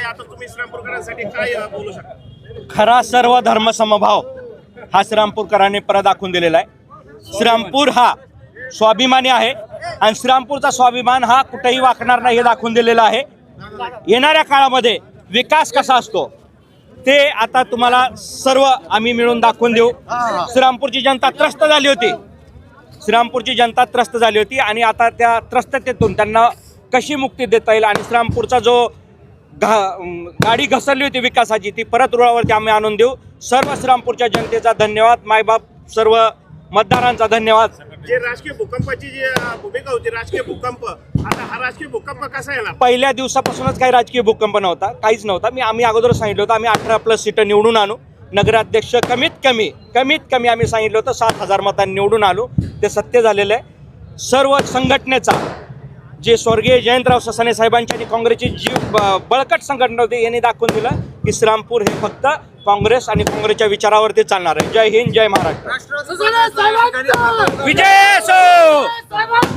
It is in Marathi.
आता तुम्ही श्रीरामपूरकरांसाठी काय बोलू शकता? खरा सर्व धर्म समभाव हा श्रीरामपूरकरांनी परत दाखवून दिलेला आहे. श्रीरामपूर हा स्वाभिमानी आहे आणि श्रीरामपूरचा स्वाभिमान हा कुठेही वाकणार नाही हे दाखवून दिलेलं आहे. येणाऱ्या काळामध्ये विकास कसा असतो ते आता तुम्हाला सर्व आम्ही मिळून दाखवून देऊ. श्रीरामपूरची जनता त्रस्त झाली होती. श्रीरामपूरची जनता त्रस्त झाली होती आणि आता त्या त्रस्ततेतून त्यांना कशी मुक्ती देता येईल आणि श्रीरामपूरचा जो गाडी घसरली होती विकासाची ती परत रुळावरती आम्ही आणून देऊ. सर्व श्रीरामपूरच्या जनतेचा धन्यवाद. मायबाप सर्व मतदारांचा धन्यवाद. जे राजकीय भूकंपाची जी भूमिका होती, राजकीय भूकंप, आता हा राजकीय भूकंप कसा येणार? पहिल्या दिवसापासूनच काही राजकीय भूकंप नव्हता, काहीच नव्हता. आम्ही अगोदर सांगितलं होतं आम्ही 18+ सीटं निवडून आणू. नगराध्यक्ष कमीत कमी आम्ही सांगितलं होतं 7,000 मतांनी निवडून आलो. ते सत्य झालेलं आहे. सर्व संघटनेचा जे स्वर्गीय जयंतराव ससाणे साहेबांची आणि काँग्रेसची जी बळकट संघटना होती यांनी दाखवून दिलं की श्रीरामपूर हे फक्त काँग्रेस आणि काँग्रेसच्या विचारावरती चालणार आहे. जय हिंद, जय महाराष्ट्र. राष्ट्रवादी विजय असो.